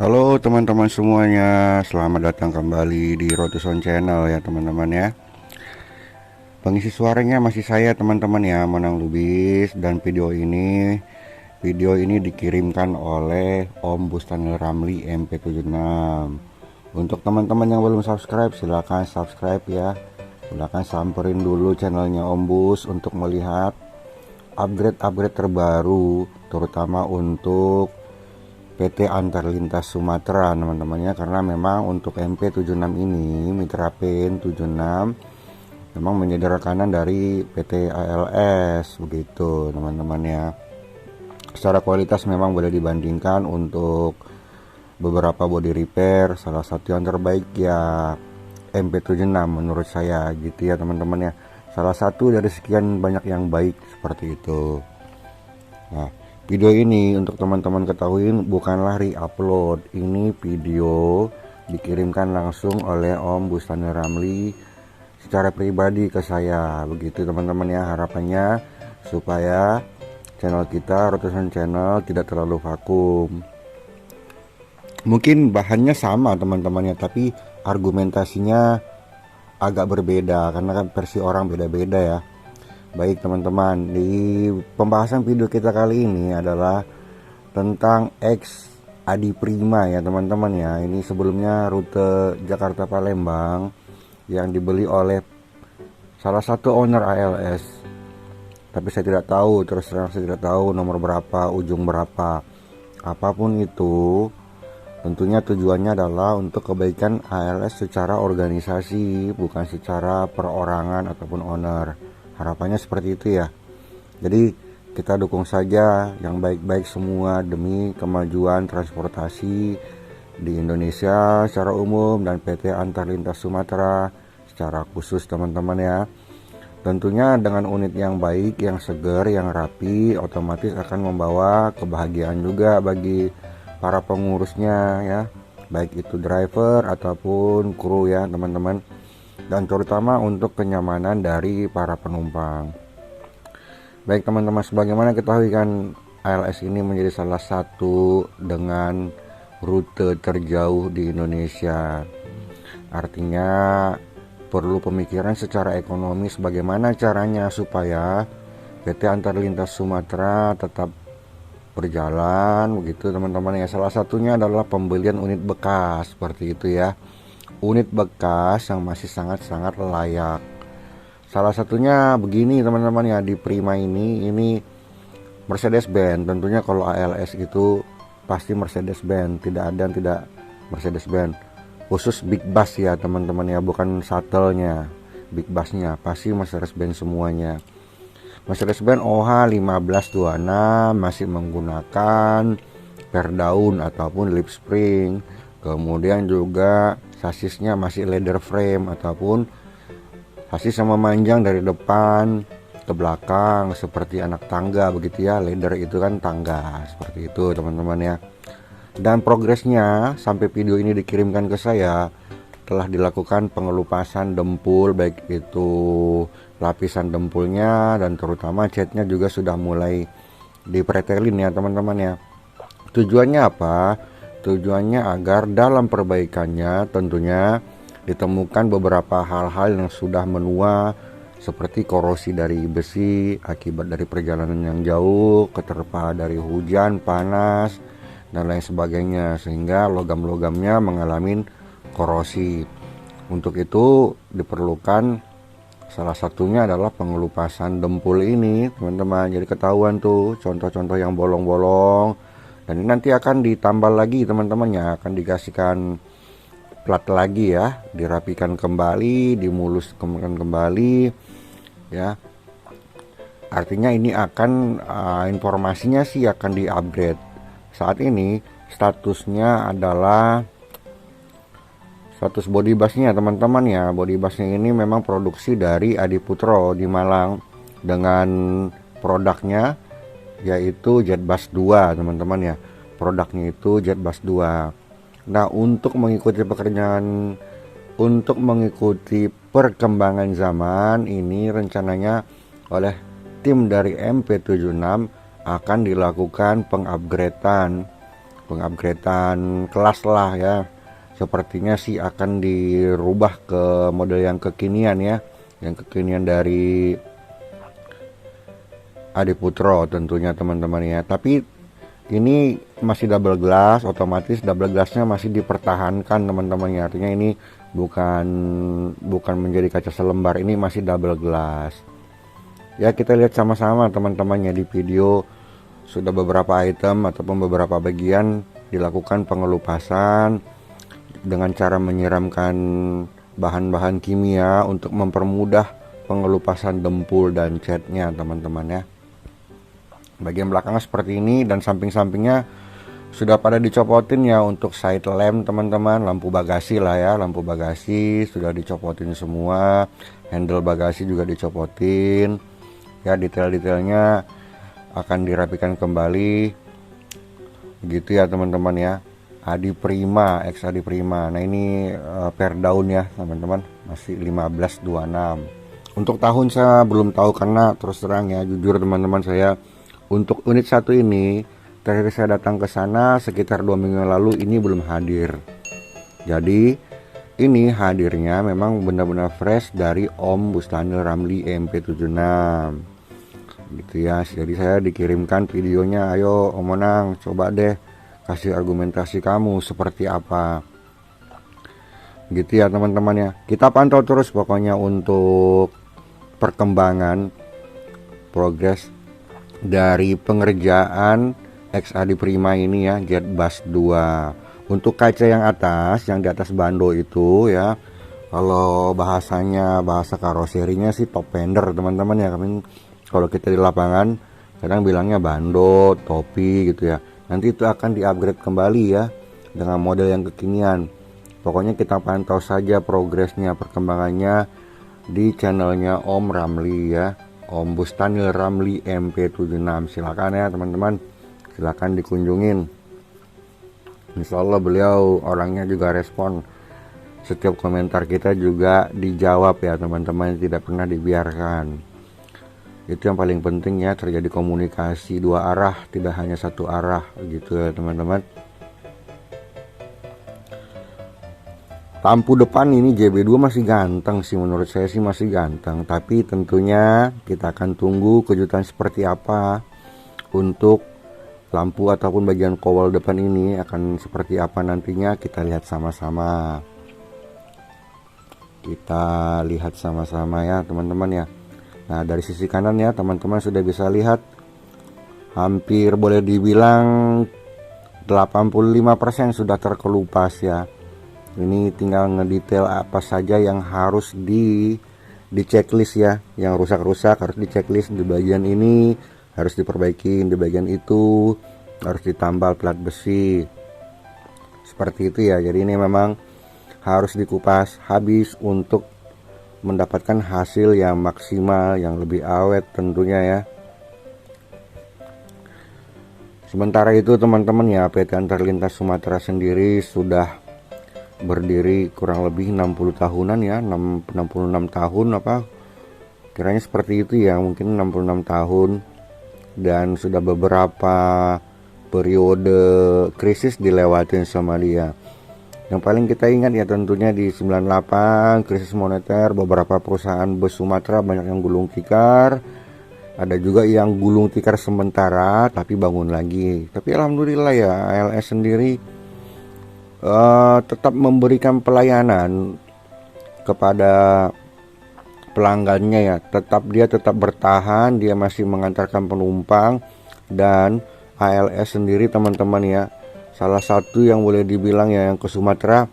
Halo teman-teman semuanya, selamat datang kembali di Rotuson Channel ya teman-teman ya. Pengisi suaranya masih saya teman-teman ya, Monang Lubis. Dan video ini dikirimkan oleh Om Bustanil Ramli MP76. Untuk teman-teman yang belum subscribe, silahkan subscribe ya. Silahkan samperin dulu channelnya Om Bus untuk melihat upgrade-upgrade terbaru, terutama untuk PT Antar Lintas Sumatera teman-temannya, karena memang untuk MP76 ini Mitra Pen 76 memang menjadi rekanan dari PT ALS begitu teman-teman ya. Secara kualitas memang boleh dibandingkan untuk beberapa body repair, salah satu yang terbaik ya MP76 menurut saya gitu ya teman-teman ya. Salah satu dari sekian banyak yang baik seperti itu. Nah, video ini untuk teman-teman ketahui bukanlah re-upload. Ini video dikirimkan langsung oleh Om Bustanil Ramli secara pribadi ke saya. Begitu teman-teman ya, harapannya supaya channel kita Rotuson Channel tidak terlalu vakum. Mungkin bahannya sama teman-teman ya, tapi argumentasinya agak berbeda karena kan versi orang beda-beda ya. Baik teman-teman, di pembahasan video kita kali ini adalah tentang X Adi Prima ya teman-teman ya. Ini sebelumnya rute Jakarta Palembang yang dibeli oleh salah satu owner ALS. Tapi saya tidak tahu, terus terang saya tidak tahu nomor berapa, ujung berapa. Apapun itu, tentunya tujuannya adalah untuk kebaikan ALS secara organisasi, bukan secara perorangan ataupun owner. Harapannya seperti itu ya. Jadi kita dukung saja yang baik-baik semua demi kemajuan transportasi di Indonesia secara umum dan PT Antar Lintas Sumatera secara khusus teman-teman ya. Tentunya dengan unit yang baik, yang segar, yang rapi, otomatis akan membawa kebahagiaan juga bagi para pengurusnya ya, baik itu driver ataupun kru ya teman-teman, dan terutama untuk kenyamanan dari para penumpang. Baik teman-teman, sebagaimana ketahui kan ALS ini menjadi salah satu dengan rute terjauh di Indonesia. Artinya perlu pemikiran secara ekonomis bagaimana caranya supaya PT Antar Lintas Sumatera tetap berjalan begitu teman-teman ya. Salah satunya adalah pembelian unit bekas seperti itu ya, unit bekas yang masih sangat-sangat layak. Salah satunya begini teman-teman ya, di Prima ini Mercedes-Benz. Tentunya kalau ALS itu pasti Mercedes-Benz, tidak ada yang tidak Mercedes-Benz. Khusus big bus ya teman-teman ya, bukan shuttle-nya, big busnya pasti Mercedes-Benz semuanya. Mercedes-Benz OH 1526 masih menggunakan per daun ataupun lip spring. Kemudian juga sasisnya masih leather frame ataupun sasis yang memanjang dari depan ke belakang seperti anak tangga begitu ya. Leather itu kan tangga, seperti itu teman-teman ya. Dan progresnya sampai video ini dikirimkan ke saya, telah dilakukan pengelupasan dempul, baik itu lapisan dempulnya dan terutama catnya juga sudah mulai dipretelin ya teman-teman ya. Tujuannya apa? Tujuannya agar dalam perbaikannya tentunya ditemukan beberapa hal-hal yang sudah menua, seperti korosi dari besi akibat dari perjalanan yang jauh, keterpa dari hujan, panas dan lain sebagainya, sehingga logam-logamnya mengalami korosi. Untuk itu diperlukan salah satunya adalah pengelupasan dempul ini teman-teman. Jadi ketahuan tuh contoh-contoh yang bolong-bolong, dan ini nanti akan ditambal lagi teman-teman ya, akan dikasihkan plat lagi ya, dirapikan kembali, dimuluskan kembali ya. Artinya ini akan informasinya sih akan di-upgrade. Saat ini statusnya adalah status body busnya teman-teman ya. Body busnya ini memang produksi dari Adiputro di Malang dengan produknya yaitu Jetbus 2 teman-teman ya. Produknya itu Jetbus 2. Nah, untuk mengikuti perkembangan zaman ini, rencananya oleh tim dari MP76 akan dilakukan pengupgradean pengupgradean kelas lah ya. Sepertinya sih akan dirubah ke model yang kekinian ya, yang kekinian dari Adiputro tentunya teman-teman ya. Tapi ini masih double glass, otomatis double glassnya masih dipertahankan teman-teman ya. Artinya ini bukan menjadi kaca selembar, ini masih double glass. Ya kita lihat sama-sama teman-temannya di video. Sudah beberapa item ataupun beberapa bagian dilakukan pengelupasan dengan cara menyiramkan bahan-bahan kimia untuk mempermudah pengelupasan dempul dan catnya teman-teman ya. Bagian belakangnya seperti ini dan samping-sampingnya sudah pada dicopotin ya untuk side lamp teman-teman. Lampu bagasi lah ya, lampu bagasi sudah dicopotin semua. Handle bagasi juga dicopotin ya, detail-detailnya akan dirapikan kembali gitu ya teman-teman ya. Adi Prima, X Adi Prima. Nah ini per daun ya teman-teman, masih 1526. Untuk tahun saya belum tahu karena terus terang ya, jujur teman-teman, saya untuk unit satu ini terakhir saya datang ke sana sekitar 2 minggu lalu, ini belum hadir. Jadi ini hadirnya memang benar-benar fresh dari Om Bustanil Ramli MP76 gitu ya. Jadi saya dikirimkan videonya, ayo Om Monang coba deh kasih argumentasi kamu seperti apa gitu ya teman-teman ya. Kita pantau terus pokoknya untuk perkembangan progres dari pengerjaan XAD Prima ini ya, Jet Bus 2. Untuk kaca yang atas, yang di atas bando itu ya, kalau bahasa karoserinya sih top fender teman-teman ya. Kalau kita di lapangan kadang bilangnya bando, topi gitu ya. Nanti itu akan di-upgrade kembali ya dengan model yang kekinian. Pokoknya kita pantau saja progresnya, perkembangannya di channelnya Om Ramli ya, Om Bustanil Ramli MP76. Silakan ya teman-teman, silakan dikunjungin. Insya Allah beliau orangnya juga respon, setiap komentar kita juga dijawab ya teman-teman, tidak pernah dibiarkan. Itu yang paling penting ya, terjadi komunikasi dua arah, tidak hanya satu arah gitu ya teman-teman. Lampu depan ini JB2 masih ganteng sih, menurut saya sih masih ganteng. Tapi tentunya kita akan tunggu kejutan seperti apa untuk lampu ataupun bagian kowal depan ini akan seperti apa nantinya, kita lihat sama-sama. Kita lihat sama-sama ya teman-teman ya. Nah dari sisi kanan ya teman-teman sudah bisa lihat, hampir boleh dibilang 85% sudah terkelupas ya. Ini tinggal ngedetail apa saja yang harus di checklist ya. Yang rusak-rusak harus di checklist, di bagian ini harus diperbaiki, di bagian itu harus ditambal plat besi. Seperti itu ya. Jadi ini memang harus dikupas habis untuk mendapatkan hasil yang maksimal, yang lebih awet tentunya ya. Sementara itu teman-teman ya, PT Antar Lintas Sumatera sendiri sudah berdiri kurang lebih 60 tahunan ya, 66 tahun apa kiranya seperti itu ya, mungkin 66 tahun. Dan sudah beberapa periode krisis dilewatin sama dia. Yang paling kita ingat ya tentunya di 98 krisis moneter, beberapa perusahaan bus Sumatera banyak yang gulung tikar, ada juga yang gulung tikar sementara tapi bangun lagi. Tapi alhamdulillah ya, ALS sendiri tetap memberikan pelayanan kepada pelanggannya ya. Dia tetap bertahan, dia masih mengantarkan penumpang. Dan ALS sendiri teman-teman ya, salah satu yang boleh dibilang ya yang ke Sumatera,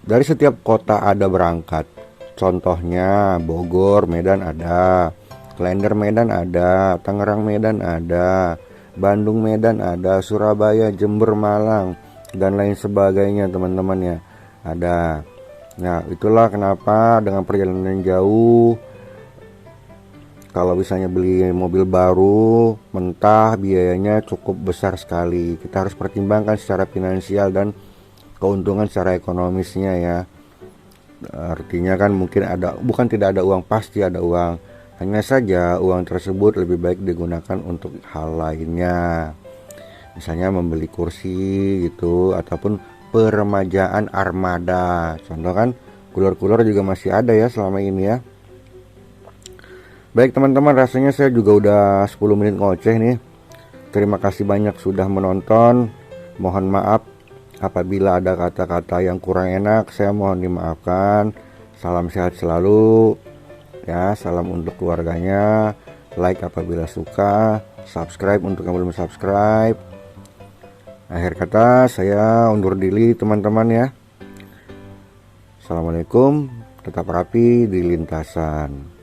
dari setiap kota ada berangkat. Contohnya Bogor, Medan ada, Klender Medan ada, Tangerang Medan ada, Bandung Medan ada, Surabaya, Jember, Malang, dan lain sebagainya teman-teman ya ada. Nah itulah kenapa dengan perjalanan jauh, kalau misalnya beli mobil baru mentah biayanya cukup besar sekali. Kita harus pertimbangkan secara finansial dan keuntungan secara ekonomisnya ya. Artinya kan mungkin bukan tidak ada uang, pasti ada uang. Hanya saja uang tersebut lebih baik digunakan untuk hal lainnya. Misalnya membeli kursi gitu, ataupun peremajaan armada. Contoh kan, kulur-kulur juga masih ada ya selama ini ya. Baik teman-teman, rasanya saya juga udah 10 menit ngoceh nih. Terima kasih banyak sudah menonton. Mohon maaf apabila ada kata-kata yang kurang enak, saya mohon dimaafkan. Salam sehat selalu ya, salam untuk keluarganya. Like apabila suka, subscribe untuk yang belum subscribe. Akhir kata saya undur diri teman-teman ya. Assalamualaikum, tetap rapi di lintasan.